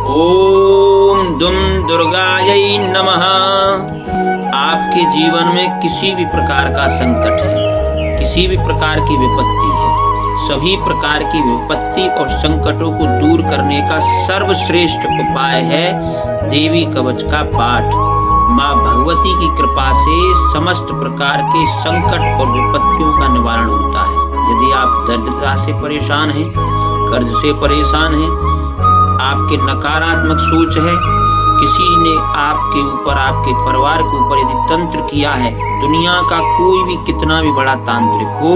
ओम दुम दुर्गायै नमः। आपके जीवन में किसी भी प्रकार का संकट है, किसी भी प्रकार की विपत्ति है, सभी प्रकार की विपत्ति और संकटों को दूर करने का सर्वश्रेष्ठ उपाय है देवी कवच का पाठ। माँ भगवती की कृपा से समस्त प्रकार के संकट और विपत्तियों का निवारण होता है। यदि आप दरिद्रता से परेशान हैं, कर्ज से परेशान हैं, आपके नकारात्मक सोच है, किसी ने आपके ऊपर, आपके परिवार के ऊपर यदि तंत्र किया है, दुनिया का कोई भी कितना भी बड़ा तांत्रिक हो,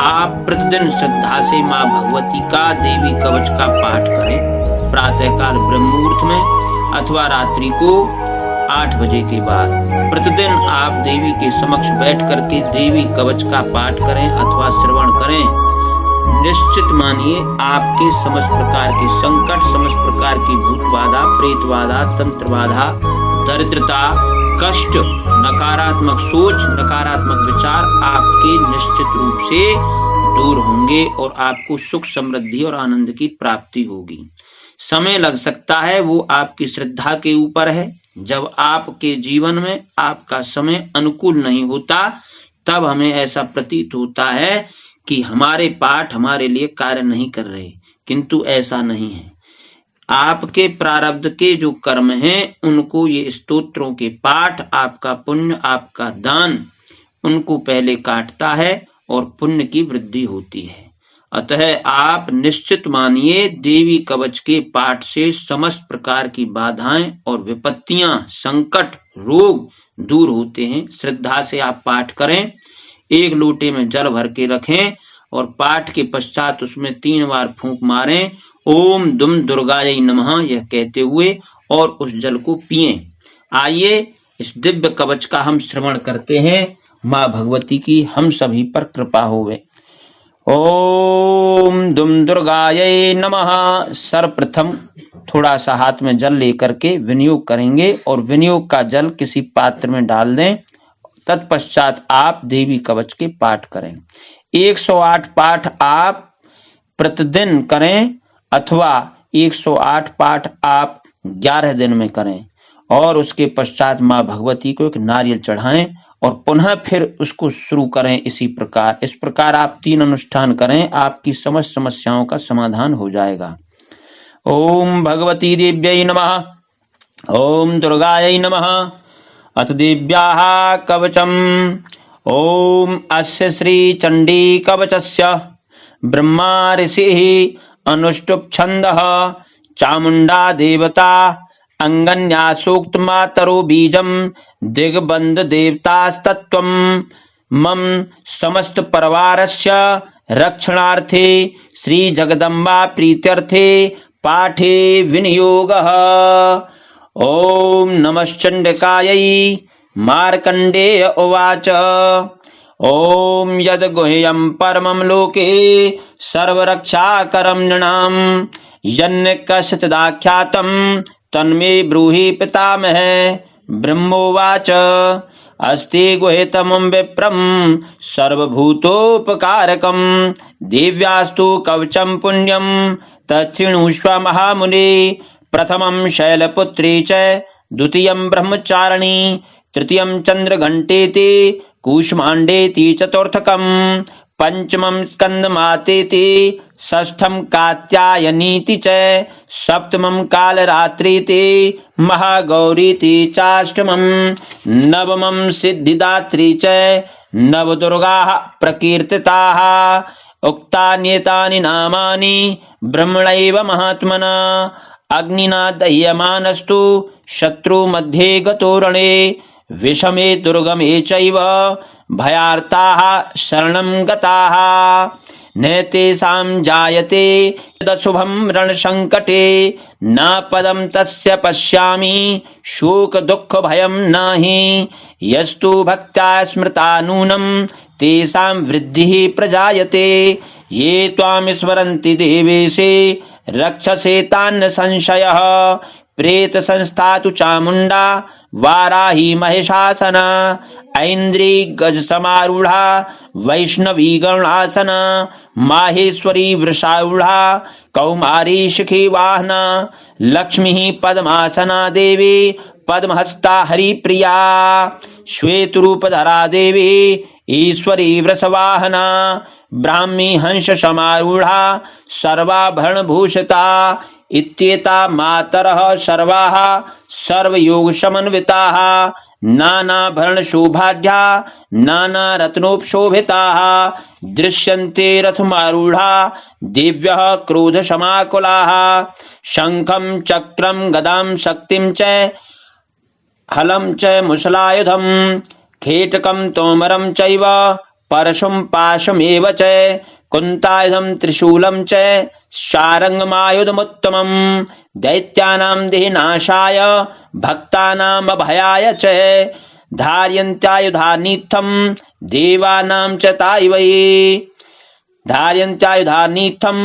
आप प्रतिदिन श्रद्धा से माँ भगवती का देवी कवच का पाठ करें। प्रातःकाल ब्रह्म मुहूर्त में अथवा रात्रि को 8 बजे के बाद प्रतिदिन आप देवी के समक्ष बैठ करके देवी कवच का पाठ करें अथवा श्रवण करें। निश्चित मानिए आपके समस्त प्रकार के संकट, समस्त प्रकार की भूत बाधा, प्रेत बाधा, तंत्र बाधा, दरिद्रता, कष्ट, नकारात्मक सोच, नकारात्मक विचार आपके निश्चित रूप से दूर होंगे और आपको सुख, समृद्धि और आनंद की प्राप्ति होगी। समय लग सकता है, वो आपकी श्रद्धा के ऊपर है। जब आपके जीवन में आपका समय अनुकूल नहीं होता, तब हमें ऐसा प्रतीत होता है कि हमारे पाठ हमारे लिए कार्य नहीं कर रहे, किंतु ऐसा नहीं है। आपके प्रारब्ध के जो कर्म हैं, उनको ये स्तोत्रों के पाठ, आपका पुण्य, आपका दान, उनको पहले काटता है और पुण्य की वृद्धि होती है। अतः आप निश्चित मानिए देवी कवच के पाठ से समस्त प्रकार की बाधाएं और विपत्तियां, संकट, रोग दूर होते हैं। श्रद्धा से आप पाठ करें। एक लोटे में जल भर के रखें और पाठ के पश्चात उसमें 3 बार फूंक मारें, ओम दुम दुर्गायै नमः यह कहते हुए, और उस जल को पिएं। आइए इस दिव्य कवच का हम श्रवण करते हैं। माँ भगवती की हम सभी पर कृपा होवे। ओम दुम दुर्गायै नमः। सर्वप्रथम थोड़ा सा हाथ में जल लेकर के विनियोग करेंगे और विनियोग का जल किसी पात्र में डाल दें। तत्पश्चात आप देवी कवच के पाठ करें। 108 पाठ आप प्रतिदिन करें अथवा 108 पाठ आप 11 दिन में करें और उसके पश्चात माँ भगवती को एक नारियल चढ़ाएं और पुनः फिर उसको शुरू करें इसी प्रकार। इस प्रकार आप 3 अनुष्ठान करें, आपकी समस्त समस्याओं का समाधान हो जाएगा। ओम भगवती देव्यै नमः। ओम दुर्गायै नमः। अथ देव्याः कवचम्। ओम अस्य श्री चंडी कवचस्य ब्रह्मा ऋषिः अनुष्टुप् छन्दः चामुण्डा देवता अंगन्या सूक्त मातरो बीजम दिग्बंध देवतास्तत्वम् मम समस्त परिवारस्य रक्षणार्थे श्री जगदम्बा प्रीत्यर्थे पाठे विनियोगः। ओम नमश्चंडिकायै। मार्कंडेय उवाच। ओम यद गुह्यं परमं लोके सर्वरक्षाकरं नृणां यन्न कश्चिदाख्यातं तन्मे ब्रूहि पितामह। ब्रह्मोवाच। अस्ति गुह्यतमं विप्रं सर्वभूतोपकारकं दिव्यास्तु कवचं पुण्यं तच्छृणुष्व महामुने। प्रथमं शैलपुत्री च द्वितीयं ब्रह्मचारिणी तृतीयं चंद्रघंटेति कूष्मांडेति चतुर्थकं पंचमं स्कंदमातेति षष्ठं कात्यायनीति च सप्तमं कालरात्रीति महागौरीति चाष्टमं नवमं सिद्धिदात्री च नवदुर्गाः प्रकीर्तिताः। उक्तान्येतानि नामानि ब्रह्मणैव महात्मना अग्निना दह्यमानस्तु शत्रु मध्ये गतो रणे विषमे दुर्गमे चैव भयार्ताः शरणं गताः न तेषां जायते दशुभं रणसंकटे न पदं तस्य पश्यामि शोक दुःख भयं नहि यस्तु भक्त्या स्मृता नूनं तेषां वृद्धिः प्रजायते ये त्वां स्मरन्ति देवेशे रक्षसे तान्न संशयः प्रेत संस्था तु चामुण्डा वाराही महिषासन ऐन्द्री गज समारूढ़ा वैष्णवी गरुणासन माहेश्वरी वृषारूढ़ा कौमारी शिखी वाहना लक्ष्मी पद्मासना देवी पद्महस्ता हरिप्रिया श्वेतरूपधरा देवी ईश्वरी वृषवाहना ब्राह्मी हंस समारूढ़ा सर्वाभरण भूषिता इत्येता मातरः सर्वाः सर्वयोग समन्विताः नानाभरण शोभाढ्या नाना रत्नोपशोभिताः दृश्यन्ते रथमारूढ़ा दिव्यः क्रोध समाकुलाः शंखं चक्रं गदां शक्तिं च हलं च मुसलायुधं खेटकं तोमरं चैव परशुं पाशमेव च कुन्तायुधं त्रिशूलं च शारङ्गमायुधमुत्तमं दैत्यानां देहनाशाय भक्तानाम् अभयाय च धारयन्त्यायुधानीथं देवानां च तायवै धारयन्त्यायुधानीथं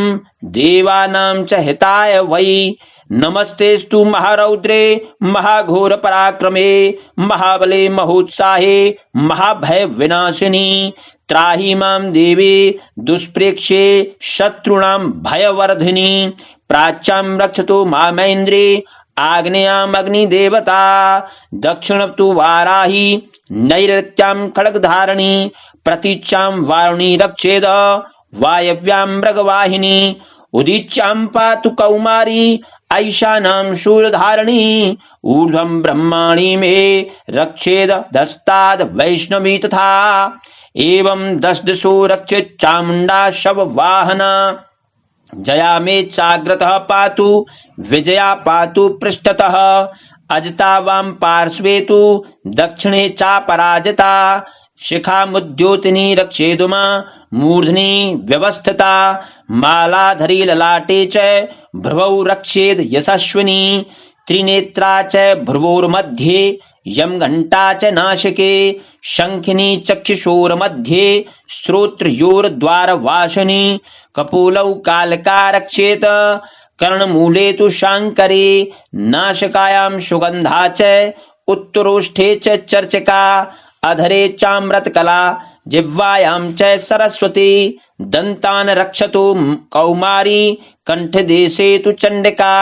देवानां च हिताय वै नमस्तेस्तु महारौद्रे महाघोर पराक्रमे महाबले महोत्साहे महाभय विनाशिनी त्राहि मां देवी दुष्प्रेक्षे शत्रुणां भयवर्धिनी प्राच्यां रक्षतु मामेन्द्रे आग्नेयाम् अग्निदेवता दक्षिण तु वाराही नैऋत्यां खड्गधारिणी प्रतीच्यां वारुणी रक्षेद वायव्यां मृगवाहिनी उदीच्यां पातु कौमारी ऐशानां शूलधारिणी ऊर्ध्वं ब्रह्माणि मे रक्षेद दस्ताद् वैष्णवी तथा एवं दश दिशो रक्षेत् चामुण्डा शववाहना जया मे चाग्रतः पातु विजया पातु पृष्ठतः अजता वां पार्श्वे तु दक्षिणे चापराजिता शिखामुद्योतिनी रक्षेदुमा मूर्ध्नि व्यवस्थिता मालाधरी ललाटे च भ्रुवौ रक्षेद यशस्विनी त्रिनेत्रा च भ्रुवोर्मध्ये यम घंटा च नासिके शंखिनी चक्षुषोर्मध्ये श्रोत्रयोर्द्वारवासिनी कपोलौ कालका रक्षेत कर्णमूले तु शांकरी नासिकायां सुगंधा च उत्तरोष्ठे च चर्चिका अधरे चामृतकला जिह्वायां च सरस्वती दन्तान् रक्षतु कौमारी कंठदेशे तु चण्डिका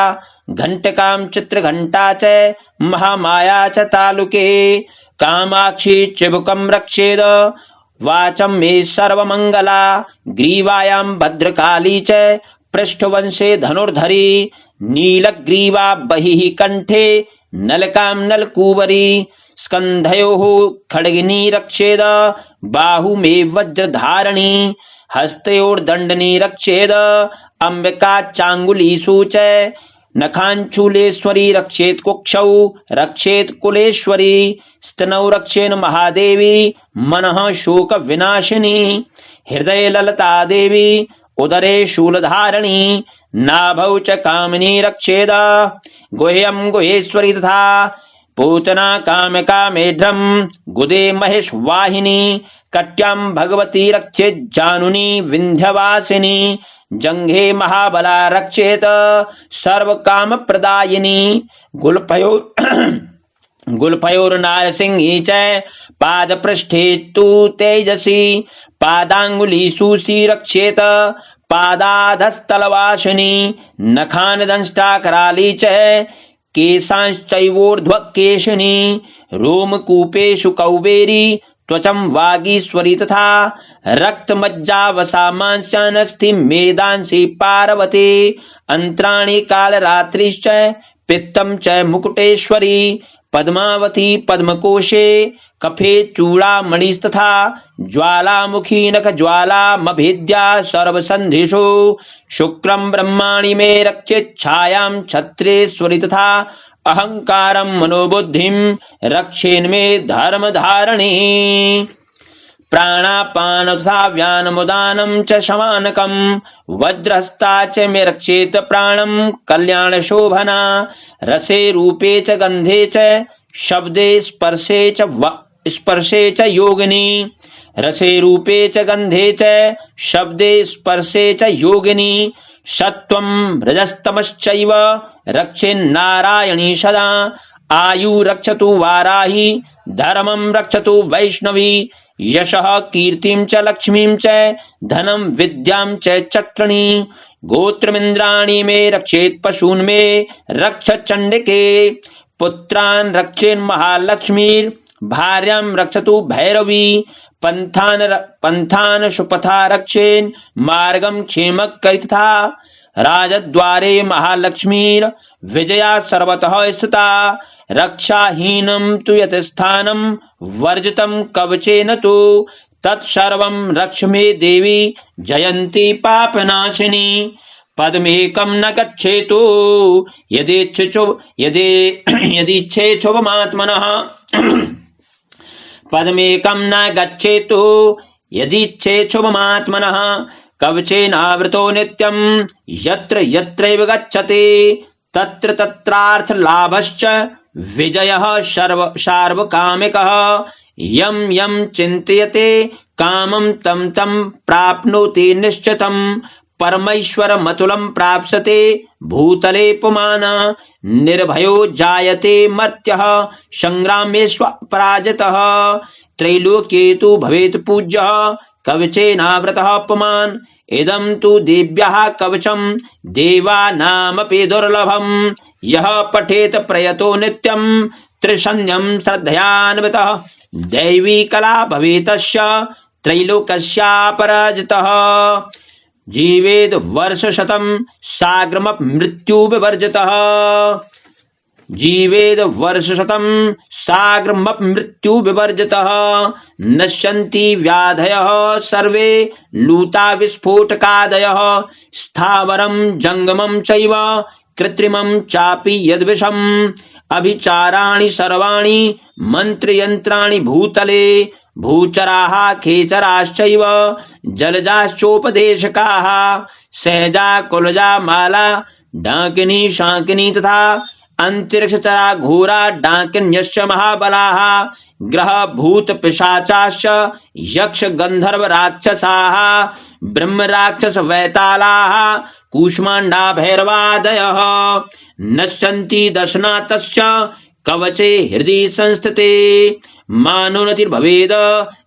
घंटकां चित्रघंटा च महामाया च तालुके कामाक्षी चिबुकं रक्षेद वाचं मे सर्वमंगला ग्रीवायां भद्रकाली च पृष्ठवंशे धनुर्धरी नीलग्रीवा बहिः कंठे नलकां नलकूबरी स्कंधयोः खड्गिनी रक्षेद बाहु मे वज्रधारिणी हस्तयोर्दण्डनी रक्षेद अंबिका चांगुलीषु च नखांचूलेश्वरी रक्षेत कुक्षौ रक्षेत कुलेश्वरी स्तनौ रक्षेन महादेवी मनः शोक विनाशिनी हृदय ललता देवी उदरे शूलधारिणी नाभौ च कामिनी रक्षेद गुह्यं गुहेश्वरी तथा पूतना कामिका मेढ्रम गुदे महेश वाहिनी कट्यां भगवती रक्षेत जानुनी विंध्यवासिनी जंघे महाबला रक्षेत सर्व काम प्रदायिनी गुल्फयोर्नारसिंही च पादपृष्ठे तु तेजसी पादांगुलीषु रक्षेत पादाधस्तलवासिनी नखान दंष्टाकराली च केशांश्चैवोर्ध्वकेशिनी रोमकूपेषु कौबेरी त्वचं वागीश्वरी तथा रक्तमज्जावसा मांस्यानस्थि मेदांसि पार्वती अंतराणि कालरात्रिश्च पित्तं च मुकुटेश्वरी पद्मावती पद्मकोशे कफे चूड़ामणिस्तथा ज्वालामुखी नख ज्वालामभेद्या सर्वसन्धिषु शुक्रं ब्रह्माणि मे रक्षेत् छायां छत्रेश्वरी तथा अहंकारं मनोबुद्धिं रक्षेन्मे धर्मधारिणी प्राणापान तथा व्यानमुदानं च शमानकं वज्रहस्ता च मे रक्षेत प्राणं कल्याण शोभना रसे रूपे च गंधे च शब्दे स्पर्शे च योगिनी रसे रूपे च गंधे च शब्दे स्पर्शे च योगिनी सत्वं रजस्तमश्चैव रक्षेन्नारायणी सदा आयु रक्षतु वाराही, धर्मं रक्षतु वैष्णवी, यशः कीर्तिं च लक्ष्मीं च, धनं विद्यां च चक्रणी। गोत्रमिन्द्राणि मे रक्षेत्, पशून् मे रक्ष चण्डिके। पुत्रान् रक्षेन् महालक्ष्मीर्, भार्यां रक्षतु भैरवी। पंथान सुपथा रक्षेन्, मार्गं क्षेमकरितथा। राजद्वारे महालक्ष्मीर्, विजया सर्वतः स्थिता। रक्षाहीनं तु यत् स्थानं, वर्जितं कवचेन तु। तत्सर्वं रक्ष मे देवी, जयन्ती पापनाशिनी। पदमेकं न गच्छेतु, यदीच्छेच्छुभमात्मनः। पदमेकं न गच्छेतु, यदीच्छेच्छुभमात्मनः। कवचेनावृतो नित्यं, यत्र यत्रैव गच्छति, तत्र तत्रार्थलाभश्च, विजयः सार्वकामिकः। यं यं चिन्तयते कामं तं तं प्राप्नोति निश्चितं। परमैश्वरमतुलं प्राप्स्यते भूतले पुमान्। निर्भयो जायते मर्त्यः, संग्रामेष्वपराजितः। त्रैलोक्ये तु भवेत् पूज्यः, कवचेनावृतः पुमान्। इदं तु देव्याः कवचं, देवानामपि दुर्लभम्। यः पठेत प्रयतो नित्यं, त्रिसन्ध्यं श्रद्धयान्वितः। दैवी कला भवेतस्य, त्रैलोक्यस्यापराजितः। जीवेद वर्षशतं, साग्रमपमृत्युविवर्जितः। जीवेद वर्षशतं, साग्रमपमृत्युविवर्जितः। नश्यन्ति व्याधयः सर्वे, लूता विस्फोटकादयः। स्थावरं जंगमं चैव, कृत्रिमं चापि यद्विषम्। अभिचाराणि सर्वाणि, मंत्रयंत्राणि भूतले। भूचराः खेचराश्चैव, जलजाश्चोपदेशकाः। सहजा कुलजा माला, डाकिनी शाकिनी तथा। अंतरिक्षचरा घोरा, डाकिन्यश्च महाबलाः। ग्रह भूत पिशाचाश्च, यक्ष गंधर्व राक्षसाः। ब्रह्म राक्षस वैतालाः, कूष्मांडा भैरवादयः। नश्यन्ति दशना तस्य, कवचे हृदि संस्थिते। मानोन्नतिर्भवेद,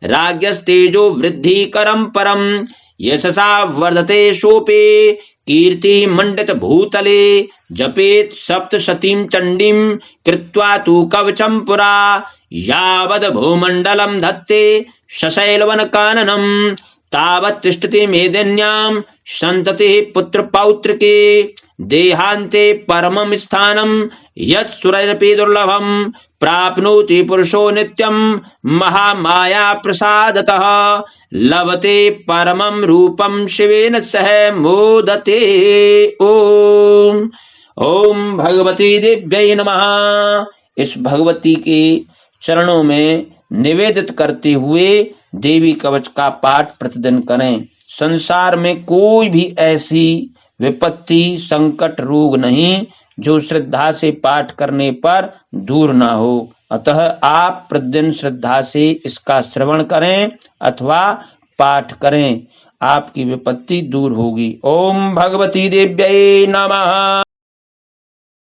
राज्ञस्तेजो वृद्धिकरं परम्। यशसा वर्धते सोपे, कीर्ति मंडित भूतले। जपेत सप्तशतीं चंडीं, कृत्वा तु कवचं पुरा। यावद् भूमण्डलं धत्ते, सशैलवन काननम्। तावत् तिष्ठति मेदिन्यां, सन्ततिः पुत्रपौत्रिके। देहान्ते परमं स्थानं, यत्सुरैरपि दुर्लभम्। प्राप्नोति पुरुषो नित्यं, महामाया प्रसादतः। लभते परमं रूपं, शिवेन सह मोदते। ओम ओम भगवती दिव्यै नमः। इस भगवती के चरणों में निवेदित करते हुए देवी कवच का पाठ प्रतिदिन करें। संसार में कोई भी ऐसी विपत्ति, संकट, रोग नहीं जो श्रद्धा से पाठ करने पर दूर ना हो। अतः आप प्रतिदिन श्रद्धा से इसका श्रवण करें अथवा पाठ करें, आपकी विपत्ति दूर होगी। ओम भगवती देव्यै नमः।